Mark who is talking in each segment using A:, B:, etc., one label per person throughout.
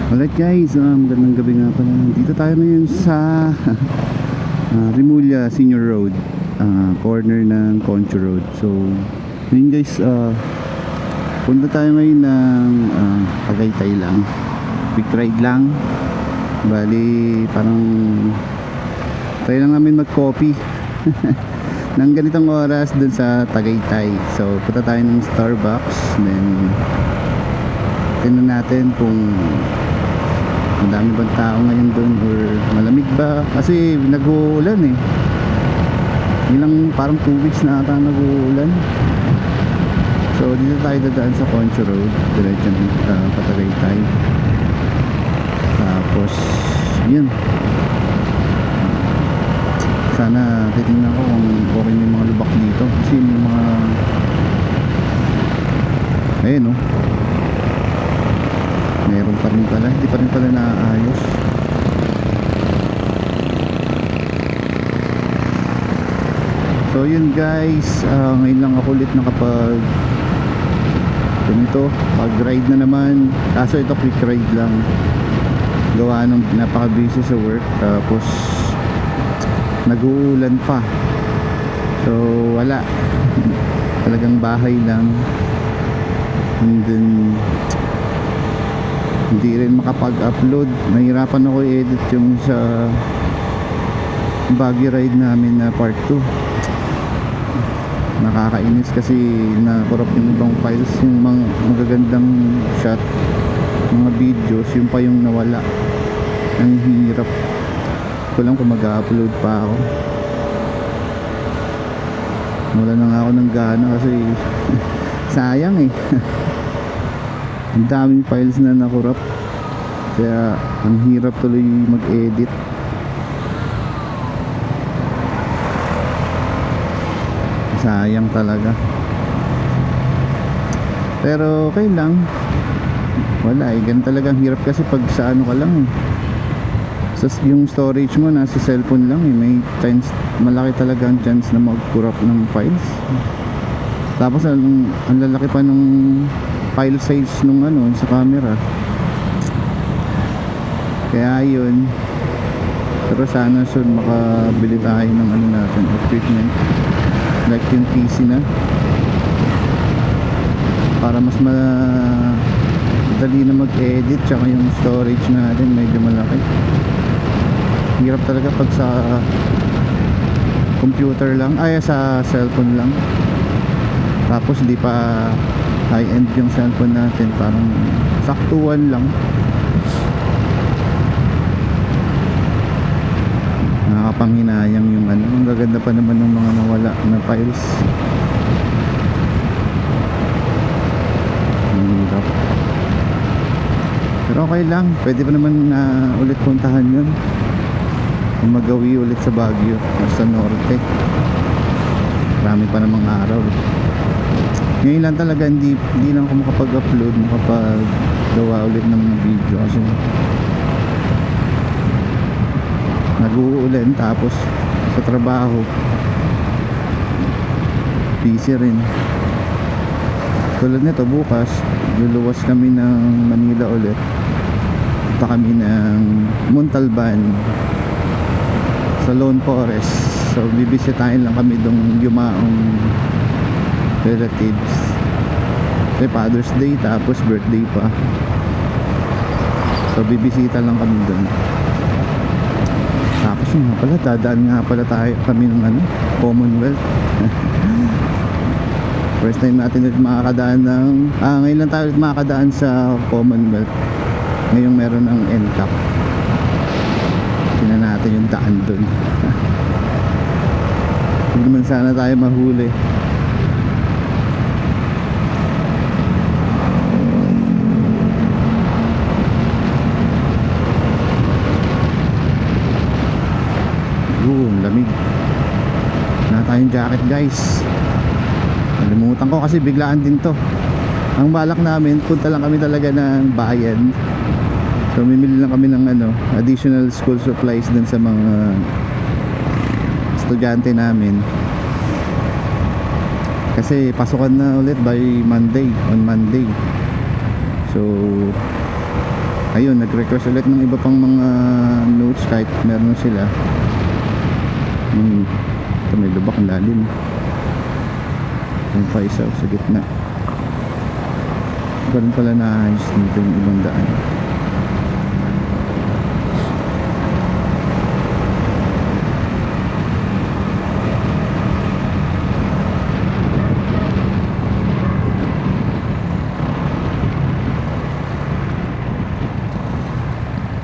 A: Alright guys, magandang gabi nga pala. Dito tayo ngayon sa Rimulya Senior Road, corner ng Concho Road. So ngayon guys, punta tayo ngayon ng Tagaytay lang. Quick ride lang. Bali parang try lang namin mag coffee ng ganitong oras dun sa Tagaytay. So punta tayo ng Starbucks. Then tingnan natin kung ang dami bang tao ngayon doon or malamig ba, kasi nag-uulan eh. Ilang parang 2 weeks na ata nag-uulan. So dito tayo dadaan sa Concho Road, diretso ng Tagaytay. Tapos yun, sana titingnan ko kung okay yung mga lubak dito, kasi yung mga ayun no, meron pa rin pala, hindi pa rin pala naaayos. So yun guys, ngayon lang ako ulit nakapag ganito, pag ride na naman. Kaso ito quick ride lang, gawa nung napaka busy sa work, tapos nag-uulan pa. So wala talagang bahay lang, and then hindi rin makapag-upload. Nahirapan ako i-edit yung sa Baguio ride namin na part 2. Nakakainis kasi na-corrupt yung ibang files, yung mga magagandang shot, mga videos, yung pa yung nawala. Ang hirap ko lang kung mag-upload pa ako. Wala na nga ako ng gana kasi sayang eh. Ang daming files na na-corrupt, kaya ang hirap tuloy mag-edit. Sayang talaga. Pero okay lang. Wala eh, ganun talaga ang hirap kasi pag sa ano ka lang eh. Yung storage mo nasa cellphone lang eh, may chance, malaki talaga ang chance na mag-corrupt ng files. Tapos ang lalaki pa nung file size nung ano sa camera, kaya yun. Pero sana soon makabili tayo ng ano natin, equipment like yung PC na, para mas madali na mag-edit, tsaka yung storage natin medyo malaki. Hirap talaga pag sa computer lang, ay sa cellphone lang, tapos hindi pa high-end yung cellphone natin, parang saktuan lang. Nakakapanghinayang yung ano, ang gaganda pa naman ng mga nawala na files. Hirap. Pero okay lang, pwede pa naman ulit puntahan yun, magawi ulit sa Baguio o sa Norte. Marami pa namang araw. Ngayon lang talaga hindi lang ako makapag-upload, makapag-gawa ulit ng mga video kasi nag-uulan, tapos sa trabaho busy rin. Tulad nito, bukas luluwas kami ng Manila ulit. Punta kami ng Montalban sa Lone Forest. So bibisitahin lang kami dong yumaong relatives. Kasi Father's Day tapos birthday pa. So bibisita lang kami doon. Tapos nga pala, dadaan nga pala kami ng ano, Commonwealth. First time natin ulit makakadaan ng ngayon lang tayo ulit makakadaan sa Commonwealth. Ngayong meron ng NCAP. Tingnan natin yung daan doon. Hindi naman sana tayo mahuli. Lamig na tayong jacket guys. Nalimutan ko kasi biglaan din to. Ang balak namin, punta lang kami talaga ng bayan. So mimili lang kami ng ano, additional school supplies dun sa mga estudyante namin. Kasi pasukan na ulit by Monday, on Monday. So ayun, nag-request ulit ng iba pang mga notes kahit meron sila. Ito may lubak ang lalim. Yung pa isa sa gitna. Ganun pala naayos dito yung ibang daan.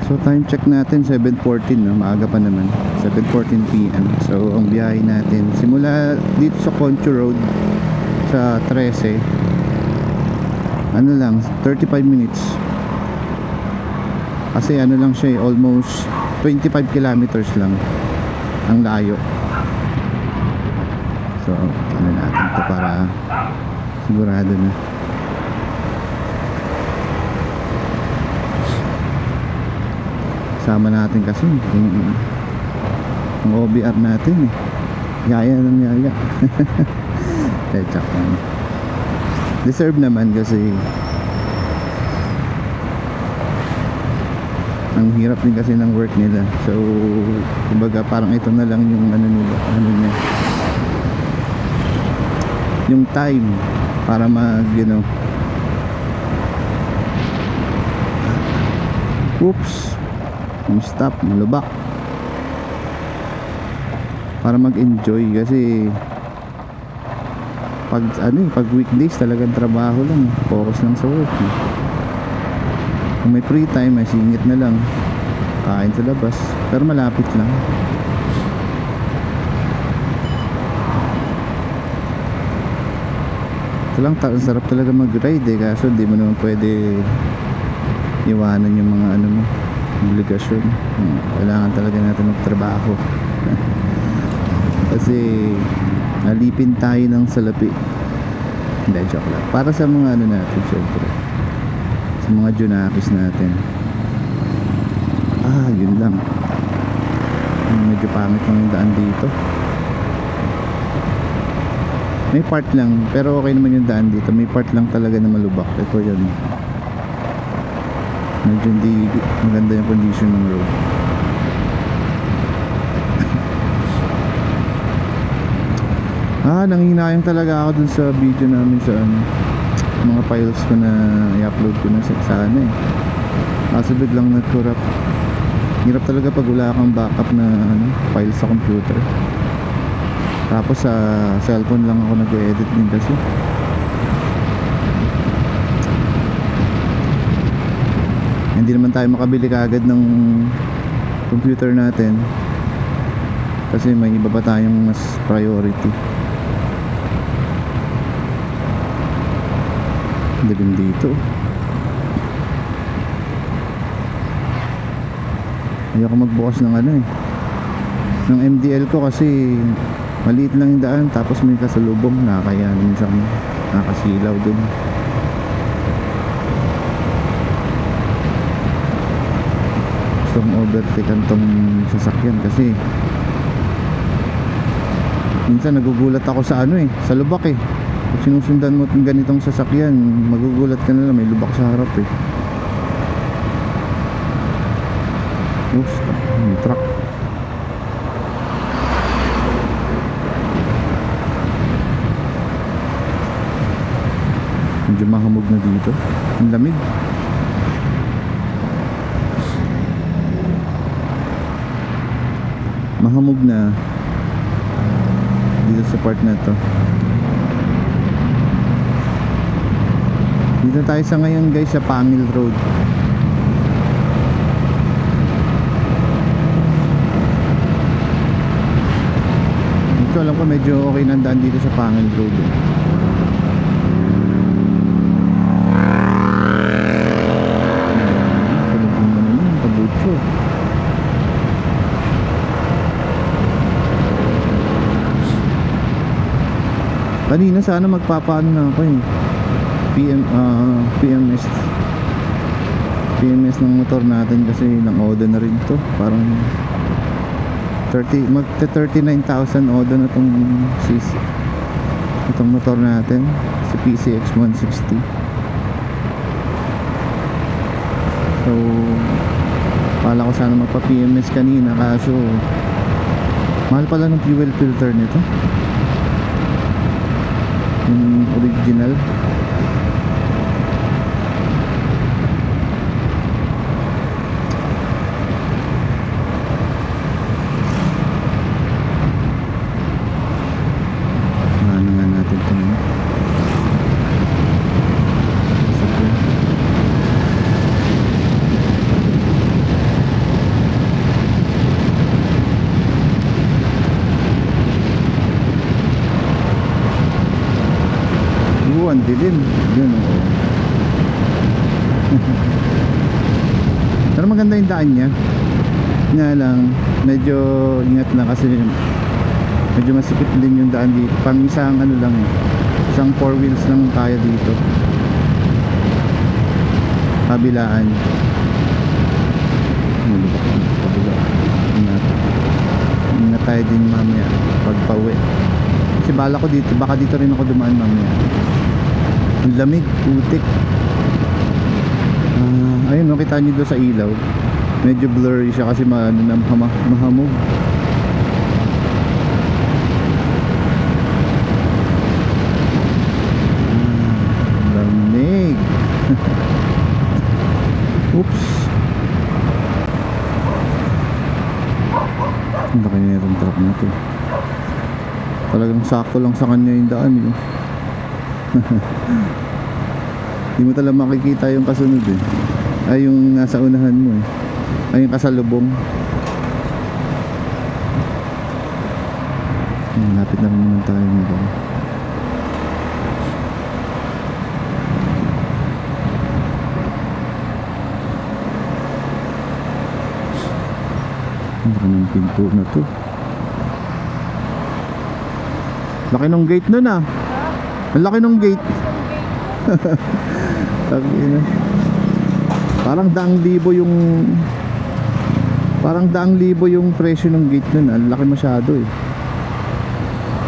A: So time check natin 7:14, no? Maaga pa naman, 7:14 PM. So ang biyahe natin simula dito sa Concho Road sa 13, ano lang, 35 minutes. Kasi ano lang siya, almost 25 kilometers lang ang layo. So ano natin ito para sigurado na. Sama natin kasi yung OBR natin yaya ng yaya. Check lang. Deserve naman kasi ang hirap din kasi ng work nila. So kumbaga parang ito na lang yung ano nila, ano niya, yung time para mag, you know, oops, stop, malubak, para mag-enjoy. Kasi pag ano, pag weekdays talagang trabaho lang, focus lang sa work. Kung may free time, may singit na lang, kain sa labas, pero malapit lang. Ito lang, sarap talaga mag-ride kaso di mo naman pwede iwanan yung mga ano mo, obligasyon. Kailangan talaga natin magtrabaho. Kasi alipin tayo ng salapi. Hindi, joke lang. Para sa mga ano natin, syempre, sa mga junakis natin. Yun lang. Medyo pangit lang yung daan dito. May part lang, pero okay naman yung daan dito. May part lang talaga na malubak. Ito yun. Medyo hindi maganda yung condition ng road. Nanghinayang talaga ako dun sa video namin sa ano, mga files ko na i-upload ko na sa ano kaso biglang nag-corrupt. Hirap talaga pag wala kang backup na ano, files sa computer. Tapos sa cellphone lang ako nag-edit din kasi. Hindi naman tayo makabili kaagad ng computer natin kasi may iba pa tayong mas priority. Dilim dito. Ayoko magbukas ng ano ng MDL ko kasi maliit lang yung daan, tapos may kasalubong, nakakaya minsan nakasilaw dun. Gustong overtaken tong sasakyan kasi minsan nagugulat ako sa ano sa lubak Pag sinusundan mo itong ganitong sasakyan, magugulat ka na lang, may lubak sa harap Oops, may truck. Medyo mahamog na dito. Ang lamig. Mahamog na dito sa part na to. Dito tayo sa ngayon guys sa Pangil Road. Dito alam ko medyo okay nang daan dito sa Pangil Road Kanina sana magpapaano na ako PMS ng motor natin kasi ng Odo na rin to. Parang 39,000 Odo na itong motor natin, si PCX 160. So pala ko sana magpa PMS kanina, kaso mahal pala ng fuel filter nito, yung original. Ano nga natin ito ngayon? Ang dilim yun, oo. Pero maganda yung daan niya, nga lang medyo ingat na kasi medyo masikip din yung daan dito. Pang isang ano lang, isang 4 wheels lang kaya dito, kabilaan. Ingat tayo din mamaya pag pauwi, kasi bala ko dito, baka dito rin ako dumaan mamaya. Ang lamig, putik. Ayun, nakita nyo doon sa ilaw, medyo blurry siya kasi mahamog. Lamig. Oops. Ang laki na yung truck na to. Talagang sakto lang sa kanya yung daan yun. Hindi mo talaga makikita yung kasunod eh. Ay, yung nasa unahan mo eh. Ay, yung kasalubong. Lapit na rin naman tayo nito. Ang laki ng pinto na to. Laki ng gate nun ah. Ang laki ng gate. Parang daang libo yung presyo ng gate nun. Ang laki masyado eh.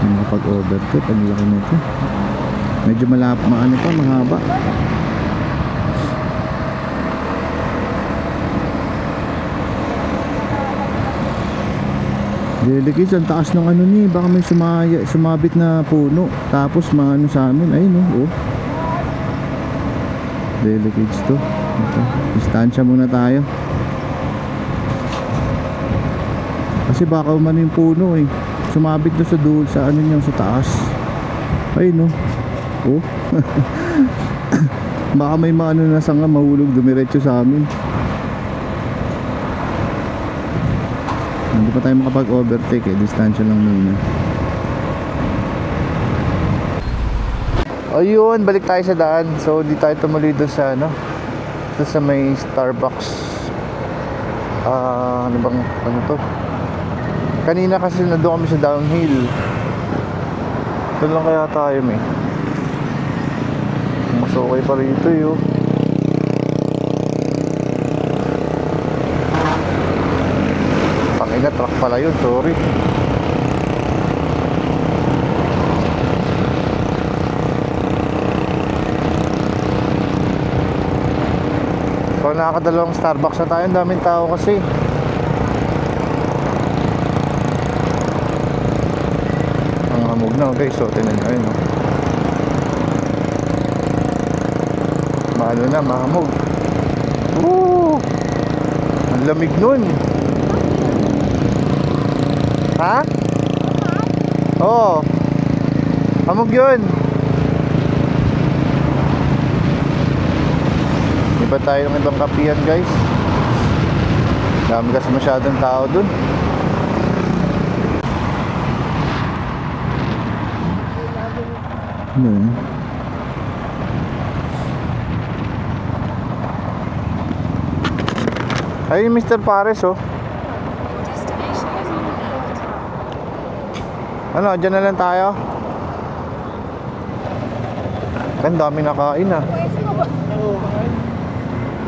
A: Makapag-overtake, ang laki nito. Medyo mahaba. Delikis, ang taas ng ano ni, baka may sumabit na puno, tapos maano sa amin. Ayun oh. Delikis to. Ito, distansya muna tayo. Kasi baka umano yung puno eh. Sumabit na sa dulo, sa ano niyan, sa taas. Ayun oh. Baka may maano na sanga, mahulog, dumiretso sa amin. Hindi pa tayo makapag-overtake eh, distansya lang muna. Ayun, balik tayo sa daan. So di tayo tumuloy doon sa doon sa may Starbucks. Ano to? Kanina kasi nandoon kami sa downhill. Doon lang kaya tayo may. Mas okay pa rito yun. Pangina, truck pala yun, sorry. So nakakadalawang Starbucks na tayo, ang daming tao kasi. Ang hamog na guys, so tinan nyo yun. Maano na, mahamog. Ang lamig nun. Ha? Oo. Hamog yun. Iba tayo ng ibang kapihan guys. Dami kasi masyadong tao dun. Ano yun? Ayun Mr. Pares oh. Ano, dyan na lang tayo. Ang dami nakain ah.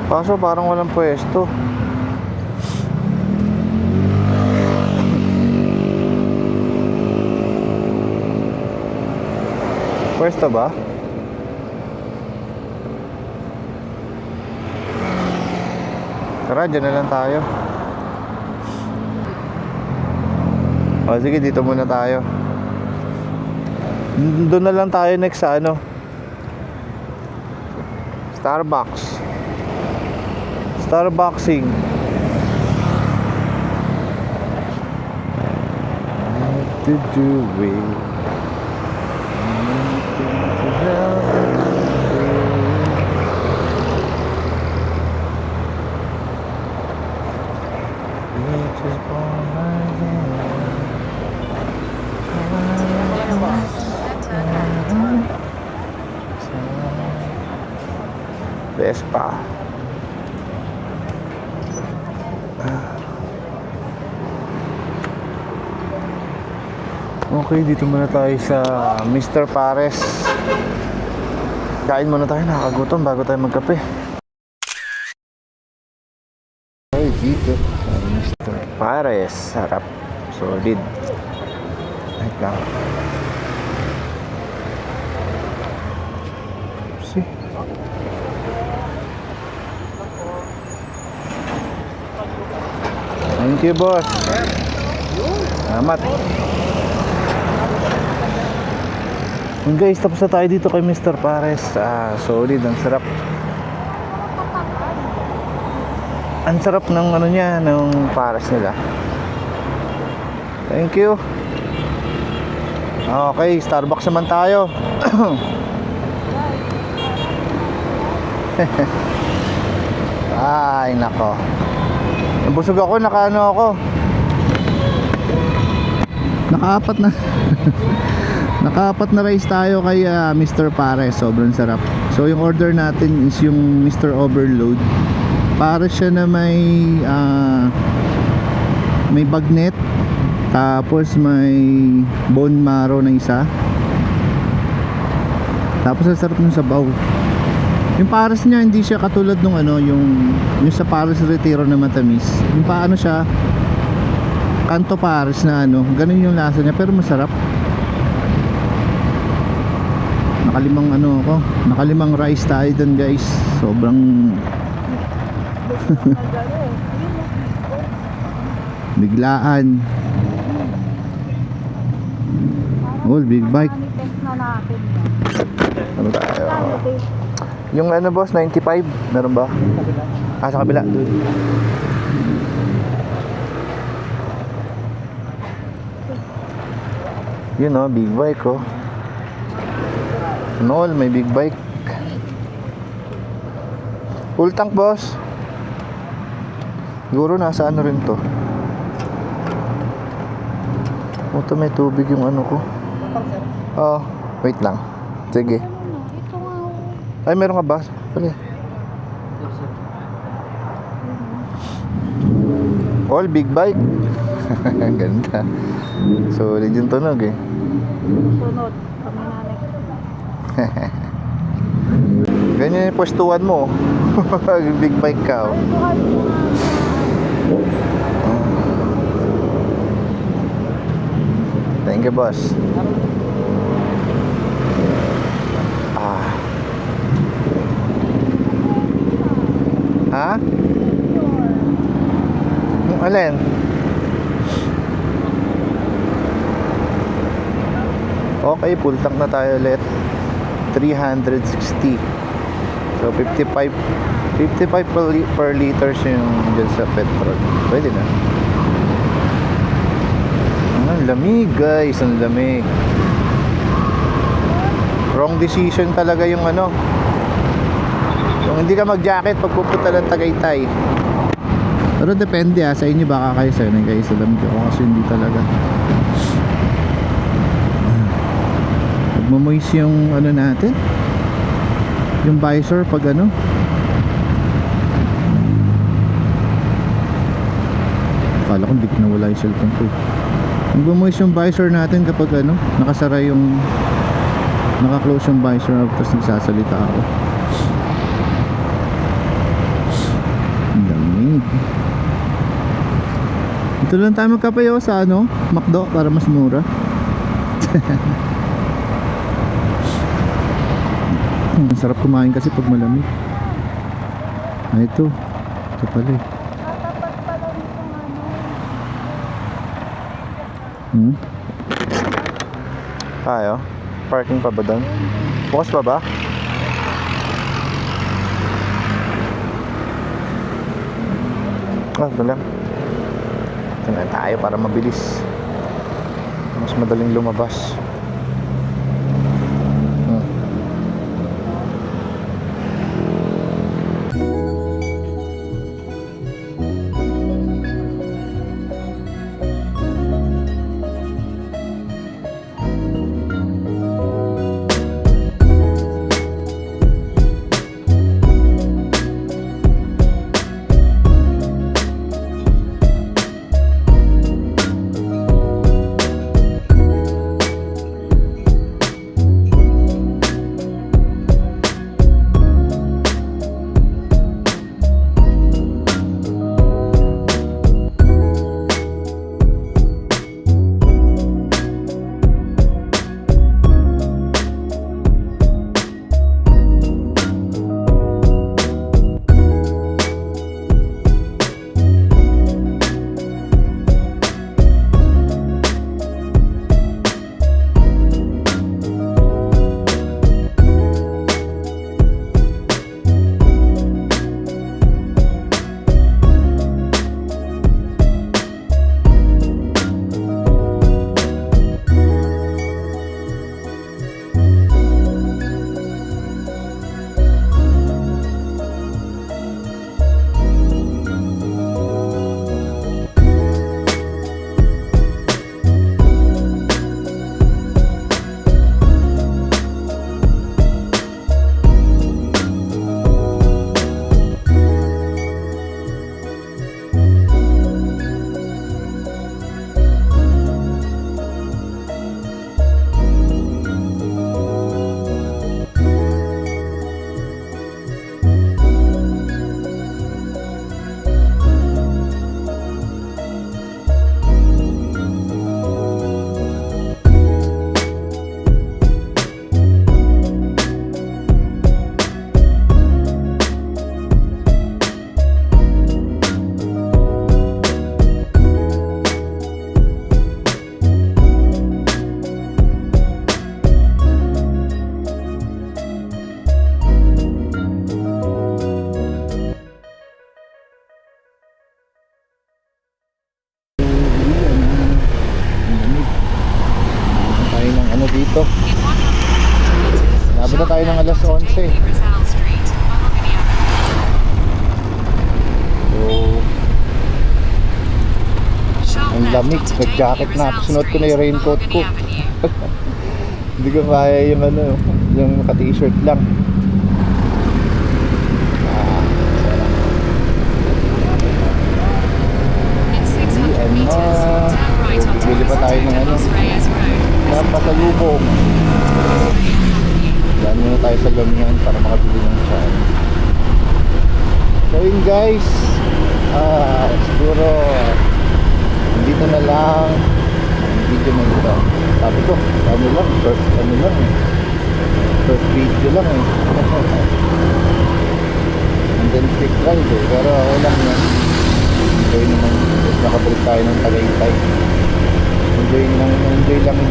A: Kaso parang walang pwesto. Pwesto ba? Tara, dyan na lang tayo. O sige, dito muna tayo. Doon na lang tayo next sa ano, Starbucksing. To do it. Vespa. Okay, dito muna tayo sa Mr. Pares. Kain muna tayo, nakakagutom bago tayo magkape. Okay, dito sa Mr. Pares. Sarap. Solid. Wait lang. See? Thank you, boss. Salamat. Guys, tapos na tayo dito kay Mr. Pares. Solid, ang sarap. Ang sarap ng ano niya, ng Pares nila. Thank you. Okay, Starbucks naman tayo. Ay, nako. Nabusog ako, nakaano ako. Nakaapat na. Nakaapat na rice tayo kay Mr. Pares. Sobrang sarap. So yung order natin is yung Mr. Overload. Pares siya na may bagnet, tapos may bone marrow na isa, tapos ang sarap ng sabaw. Yung Pares niya hindi siya katulad nung ano, yung sa Pares Retiro na matamis. Yung paano siya, kanto Pares na ano, ganun yung lasa niya pero masarap. Nakalimang rice tayo dun, guys. Sobrang biglaan. Oh, big bike. Ano tayo? Yung ano, boss, 95, meron ba? Sa kabila. Yun oh, big bike oh. Nol, may big bike. Full tank, boss. Siguro nasa ano rin to. Ito may tubig yung ano ko. Oh, wait lang. Sige. Ay, meron ka ba? Pali. All big bike. Ang ganda. Solid yung tunog eh.
B: Sunod, kami nanay.
A: Ganyan yung pwestuhan mo. Big bike ka oh. Thank you, boss. Ha? Yung alin? Okay, full tank na tayo ulit. 360. So 55 per liters yung dyan sa petrol. Pwede na. Ang lamig, guys, ang lamig. Wrong decision talaga yung ano, yung hindi ka mag-jacket pag pupunta ng Tagaytay. Pero depende sa inyo, baka kayo sanay kayo sa lamig. Ako kasi hindi talaga. Nagmamoist yung ano natin, yung visor pag ano. Akala ko hindi ko nawala yung cellphone ko. Nagmamoist yung visor natin kapag ano, nakasara yung, naka-close yung visor tapos nagsasalita ako. Ang lamig. Ito lang tayo magkape sa ano, McDo para mas mura. Ang sarap kumain kasi pag malamig. Ito pala eh. Tayo? Parking pa ba doon? Bukas pa ba? Ito lang. Ito na tayo para mabilis. Mas madaling lumabas. Dito. Nabot na tayo ng alas 11. So, ang lamig. Nag-jacket na. Sunuot ko na yung raincoat ko. Hindi ko kaya yung yung naka-t-shirt lang. Bili pa tayo ng pasalubong. Daan muna tayo sa Gamian para makabili ng tiyan. So yun guys, siguro dito na lang ang video na ito. Sabi ko, first video lang and then quick ride pero okay lang yan. Enjoy naman, nakabalik tayo ng Tagaytay. Enjoy lang yung lamig.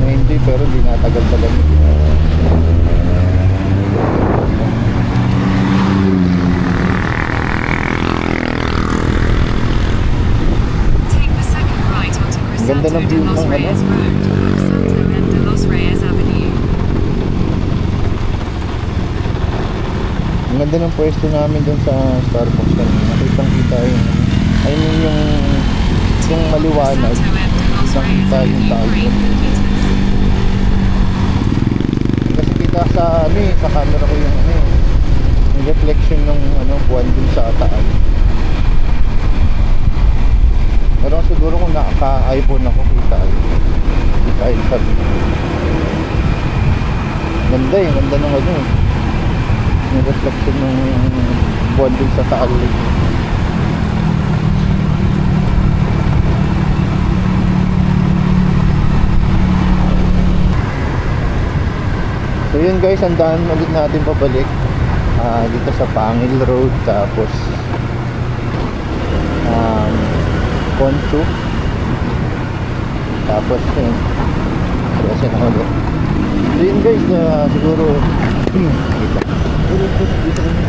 A: Na-enjoy pero hindi natagal sa lamig. Ang ganda ng view ng Ang ganda ng pwesto namin dun sa Starbucks kanina. Kitang-kita yung maliwanag. Kitang-kita yung tao. Kasi kita sa sa camera ko yung reflection ng buwan dun sa taas. Pero siguro kung naka-iPhone ako kita yung sabi. Ganda ng yung reflection ng buwan dun sa taal. So yun guys, andaan ulit natin pabalik dito sa Pangil Road. Tapos poncho. Tapos kasi na ulit. So yun guys, siguro kita. Dito kami